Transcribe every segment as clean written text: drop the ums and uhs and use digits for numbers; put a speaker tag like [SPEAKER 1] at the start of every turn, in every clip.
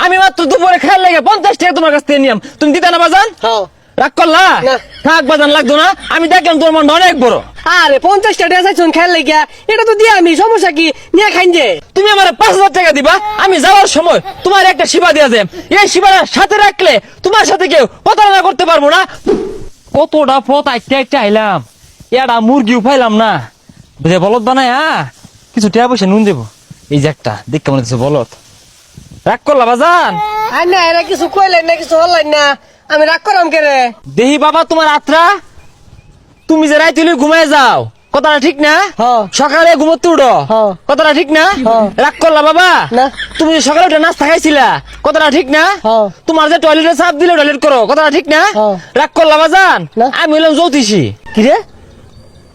[SPEAKER 1] আমি মাত্র দুপুরে খেয়াল লেগে 50 টাকা তোমার কাছ থেকে নিলাম, তুমি দিতে না বাজান?
[SPEAKER 2] হ্যাঁ।
[SPEAKER 1] রাগ করলা?
[SPEAKER 2] না।
[SPEAKER 1] থাক বাজান, লাগতো না। আমি দেখলাম তোমার মনটা অনেক বড়।
[SPEAKER 2] আরে 50 টাকা চাইছুন খেয়াল লাগিয়া, এটা তো দিয়ে আমি সমস্যা কি নিয়ে খাইন যে।
[SPEAKER 1] তুমি আমার 5000 টাকা দিবা, আমি যাওয়ার সময় তোমার একটা সেবা দিয়া যাই। এই সেবাটা সাথে রাখলে তোমার সাথে কেউ প্রতারণা করতে পারবো না। কতটা পথ আইতে আইতে আইলাম, এটা মুরগিও পাইলাম না। বুঝে বলদ বানায় কিছু টাকা পয়সা নুন দেবো। এই যে একটা দেখ কেমন কিছু বলদ। রাগ করলা বাজান?
[SPEAKER 2] আর না এরা কিছু কইলেন না, কিছু হলেন না, আমি রাগ করাম কে রে?
[SPEAKER 1] দেহি বাবা তোমার আত্রা, তুমি যে রাইতে ঘুমায় যাও, কথাটা ঠিক না?
[SPEAKER 2] হ্যাঁ।
[SPEAKER 1] সকালে ঘুমোতে উঠো,
[SPEAKER 2] হ্যাঁ।
[SPEAKER 1] কথাটা ঠিক না?
[SPEAKER 2] হ্যাঁ।
[SPEAKER 1] রাগ করলা বাবা?
[SPEAKER 2] না।
[SPEAKER 1] তুমি যে সকালে উঠে নাস্তা খাইছিলা, কথাটা ঠিক না?
[SPEAKER 2] হ্যাঁ।
[SPEAKER 1] তোমার যে টয়লেটে চাপ দিলে টয়লেট করো, কথাটা ঠিক না?
[SPEAKER 2] হ্যাঁ।
[SPEAKER 1] রাগ করলা বাজান?
[SPEAKER 2] না।
[SPEAKER 1] আমি হইলাম জ্যোতিষী।
[SPEAKER 2] কি রে,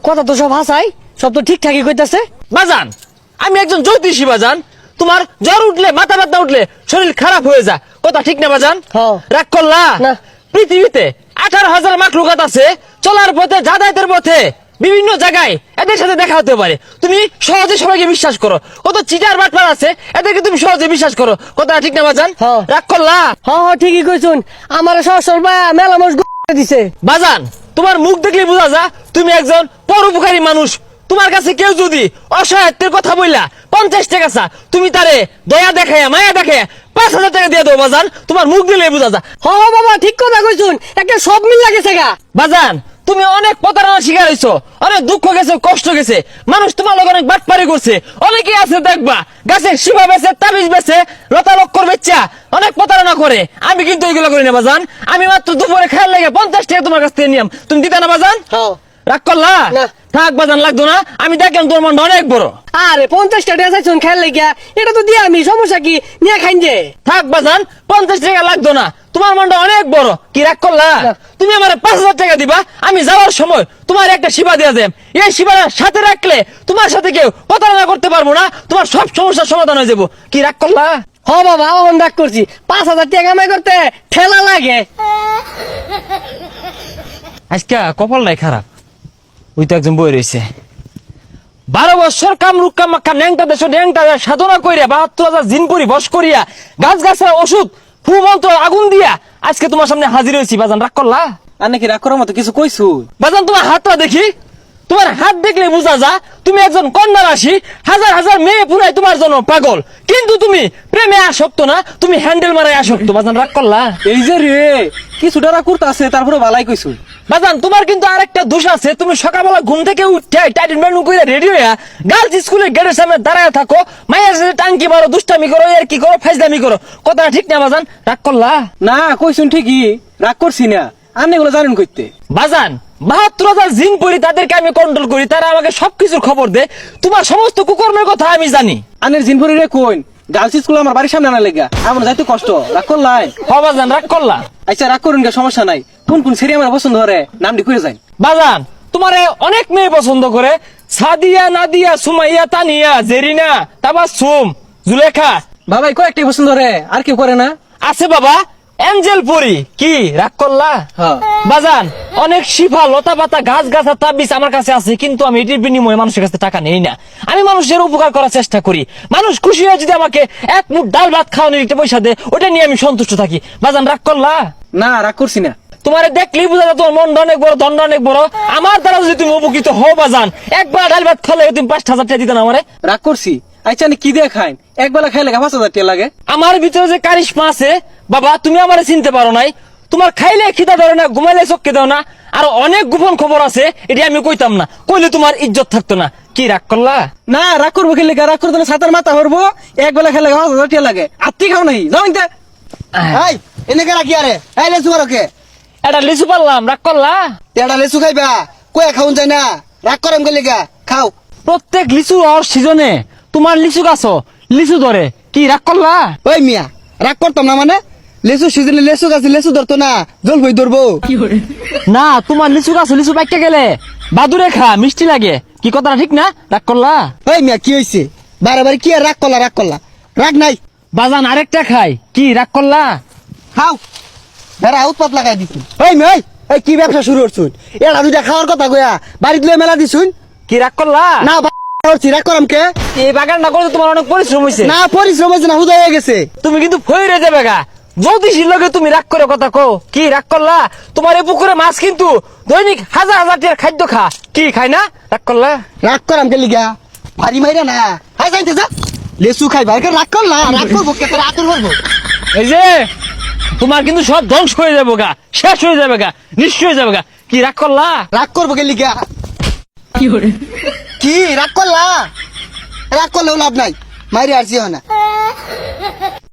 [SPEAKER 2] কথা তো সব হাসাই, সব তো ঠিকঠাকই কইতাছে।
[SPEAKER 1] বাজান আমি একজন জ্যোতিষী বাজান। তোমার জ্বর উঠলে, মাথা ব্যথা উঠলে শরীর খারাপ হয়ে যায়, কথা ঠিক না বাজান?
[SPEAKER 2] হ্যাঁ।
[SPEAKER 1] রাগ করলা?
[SPEAKER 2] না।
[SPEAKER 1] পৃথিবীতে 18,000 মাখলুকাত আছে, চলার পথে, যাতায়াতের পথে বিভিন্ন জায়গায় এদের সাথে দেখা হতে পারে। তুমি সহজে সবাইকে বিশ্বাস করো। কত চিটার বাটপার আছে, এদেরকে তুমি সহজে বিশ্বাস করো, কথা ঠিক না বাজান?
[SPEAKER 2] হ্যাঁ।
[SPEAKER 1] রাগ করলা?
[SPEAKER 2] হ্যাঁ ঠিকই কইছুন, আমার সহসর মেলা মানুষ দিছে।
[SPEAKER 1] বাজান তোমার মুখ দেখলে বোঝা যা তুমি একজন পরোপকারী মানুষ। তোমার কাছে কেউ যদি অসহায়ত্বের কথা বললা 50 টাকা চা, তুমি তারে দয়া দেখায়, মায়া দেখায় 5,000 টাকা দিয়ে দেবো বাজান। তোমার মুখ দিলে বোঝা যা।
[SPEAKER 2] হ বাবা ঠিক কথা কইছুন, একটা সব মিল লাগেছে গা।
[SPEAKER 1] বাজান তুমি অনেক প্রতারণা শিকার হইছো, অনেক দুঃখ গেছে, কষ্ট গেছে, মানুষ তোমার লোক অনেক বাটপারি করছে। অনেকে আছে দেখবা গাছের শিবা বেচে, তাবিজ বেচে, লতা লক্কর বেচা অনেক প্রতারণা করে। আমি কিন্তু এগুলো করি না বাজান। আমি মাত্র দুপুরে খেয়াল লেগে 50 টাকা তোমার কাছ থেকে নিলাম, তুমি দিতে না বাজান?
[SPEAKER 2] হ্যাঁ।
[SPEAKER 1] রাগ করলা?
[SPEAKER 2] না।
[SPEAKER 1] থাক বাজান, লাগতো না। আমি দেখলাম তোর মনটা অনেক বড়।
[SPEAKER 2] আরে 50 টাকা চাইছুন খেয়াল লাগিয়া, এটা তো দিয়ে আমি সমস্যা কি নিয়ে খাইন যে।
[SPEAKER 1] থাক বাজান, 50 টাকা লাগতো না। তোমার মনটা অনেক বড়। কি রাগ করলা?
[SPEAKER 2] না।
[SPEAKER 1] তুমি আমার 5,000 টাকা দিবা, আমি যাওয়ার সময় তোমার একটা সেবা দিয়া যাই। এই সেবাটা সাথে রাখলে তোমার সাথে কেউ প্রতারণা করতে পারবো না, তোমার সব সমস্যার সমাধান হয়ে যাবো। কি রাগ করলা?
[SPEAKER 2] হ বাবা অন রাগ করছি, 5,000 টাকা কামাই করতে ঠেলা লাগে।
[SPEAKER 1] আজকে কপালটাই খারাপ। ওই তো একজন বই রয়েছে, 12 বছর কামরুক কামাক্ষা ন্যাংটা দেশ ন্যাংটা সাধনা করিয়া 72,000 জিন পরি বস করিয়া গাছ গাছের ওষুধ ফু মন্ত্র আগুন দিয়া আজকে তোমার সামনে হাজির হয়েছি। বাজান রাগ করলা?
[SPEAKER 3] আর নাকি রাগ করার মতো কিছু কইছু?
[SPEAKER 1] বাজান তোমার হাতটা দেখি, তোমার হাত দেখলে বোঝা যা তুমি একজন কন্যা রাশি। হাজার হাজার মেয়ে পুরাই তোমার জন্য পাগল, কিন্তু তুমি প্রেমে আসক্ত না, তুমি হ্যান্ডেল মারায় আসক্ত। বাজান রাগ করলা?
[SPEAKER 3] এই যে রে কিছুটা রাগ করতে আছে, তারপরে ভালাই কইছু।
[SPEAKER 1] বাজান তোমার কিন্তু আরেকটা দোষ আছে, তুমি সকালবেলা ঘুম থেকে উঠে টাইটেন মেনু করে রেডি হইয়া গার্লস স্কুলের গেটের সামনে দাঁড়ায় থাকো, মায়ের সাথে টাঙ্কি মারো, দুষ্টামি করো, এর কি করো, ফাইজলামি করো, কথা ঠিক না বাজান? রাগ করলা?
[SPEAKER 3] না কইছুন ঠিকই, রাগ করছি না। আপনি এগুলো জানেন কইতে।
[SPEAKER 1] বাজান 72,000 জিন পড়ি, তাদেরকে আমি কন্ট্রোল করি, তারা আমাকে সবকিছুর খবর দেয়। তোমার সমস্ত কুকর্মের কথা আমি জানি।
[SPEAKER 3] আনের জিনপুরি রে কইন গার্লস স্কুল আমার বাড়ির সামনে আনা লেগা, আমার যাইতে কষ্ট। রাগ করলাই?
[SPEAKER 1] বাজান রাগ করলা?
[SPEAKER 3] আচ্ছা রাগ করুন গে, সমস্যা নাই। কোন কোন সেরি আমার পছন্দ করে নামটি করে যাই।
[SPEAKER 1] বাজান তোমারে অনেক মেয়ে পছন্দ করে, সাদিয়া, নাদিয়া, সুমাইয়া, তানিয়া, জেরিনা, তাবাসসুম, জুলেখা।
[SPEAKER 3] বাবাই কয়েকটাই পছন্দ করে, আর কেউ করে না?
[SPEAKER 1] আছে বাবা এঞ্জেল পরি। কি রাগ করলা?
[SPEAKER 3] হ্যাঁ।
[SPEAKER 1] বাজান অনেক শিফা, লতা পাতা, গাছ গাছা, তাবিজ আমার কাছে আছে, কিন্তু আমি এটির বিনিময়ে মানুষের কাছে টাকা নেই না। আমি মানুষের উপকার করার চেষ্টা করি। মানুষ খুশি হয়ে যদি আমাকে এক মুঠ ডাল ভাত খাওয়ানোর একটা পয়সা দেয়, ওটা নিয়ে আমি সন্তুষ্ট থাকি। বাজান রাগ করলা?
[SPEAKER 3] না রাগ করছি না।
[SPEAKER 1] তোমার দেখলেই বোঝা যায় তোমার মনটা অনেক বড়, দণ্ড অনেক বড়। আমার দ্বারা যদি তুমি উপকৃত হও বাজান, একবার ডাল ভাত খালে তুমি 5,000 টাকা দিতে না আমারে?
[SPEAKER 3] রাগ করছি? আচ্ছা কি দিয়ে খাইন? একবেলা খাইলে 5,000 টাকা লাগে।
[SPEAKER 1] আমার ভিতরে যে কারিশমা আছে বাবা, তুমি আমারে চিনতে পারো নাই। তোমার খাইলে খিদা ধরে না, ঘুমাইলে চোখকে দাও না, আর অনেক গোপন খবর আছে, এটি আমি কইতাম না, কইলে তোমার ইজ্জত থাকতো না। কি রাগ করলা?
[SPEAKER 3] না রাগ করবো খেলে, রাগ করতে ছাতার মাথা হরবো। একবেলা খেলে 5,000 টাকা লাগে, আত্মি খাও নাই যাও ইনতে।
[SPEAKER 4] এই এনেকে রাখি আরে এই লেসু করকে
[SPEAKER 1] এটা লিচু পারলাম, রাগ করলা?
[SPEAKER 4] এটা লেসু খাইবা কয়ে খাউন যায় না রাগ করম গেলে গা খাও
[SPEAKER 1] প্রত্যেক লিচু আর সিজনে তোমার লিচু গাছ লিচু ধরে। কি রাগ করলা?
[SPEAKER 4] ওই মিয়া রাগ করতাম না মানে লেসু সিজনে লেসু গাছে লেসু ধরতো না জল বই ধরবো
[SPEAKER 1] না তোমার লিচু গাছ লিচু পাইকে গেলে বাদুরে খা মিষ্টি লাগে। কি কথাটা ঠিক না? রাগ করলা?
[SPEAKER 4] ওই মিয়া কি হয়েছে বারে বারে কি আর রাগ করলা রাগ নাই
[SPEAKER 1] বাজান আরেকটা খাই। কি রাগ করলা?
[SPEAKER 4] খাও বেড়া উৎপাত লাগাই দিছুন ওই মিয়া এই কি ব্যবসা শুরু করছুন এটা দুইটা খাওয়ার কথা কয়া বাড়িতে লয়ে মেলা দিছুন।
[SPEAKER 1] কি রাগ করলা?
[SPEAKER 4] না করছি রাগ করাম কে?
[SPEAKER 1] এই বাগানটা করতে তোমার অনেক পরিশ্রম হয়েছে
[SPEAKER 4] না পরিশ্রম হয়েছে না, হুদা হয়ে গেছে।
[SPEAKER 1] তুমি কিন্তু ফইরে যাবে গা জ্যোতিষীর লগে তুমি রাগ করে কথা কো কি রাগ করলা তোমার এই পুকুরে মাছ কিন্তু দৈনিক হাজার হাজার টিয়ার খাদ্য খা কি খাই না রাগ করলা
[SPEAKER 4] রাগ করাম কে লিগা? ভারী মাইরা না, হাই যাইতে যা। লেসু খাই ভাই, রাগ করলা, রাগ করবো কে? তোর আতুর করবো।
[SPEAKER 1] এই যে তোমার কিন্তু সব ধ্বংস হয়ে যাবে গা শেষ হয়ে যাবে গা নিঃস্ব হয়ে যাবে গা কি রাগ করলা
[SPEAKER 4] রাগ করবো কে লিগা? কি রাগ করলা? রাগ করলেও লাভ নাই, মাইরে আসছি না।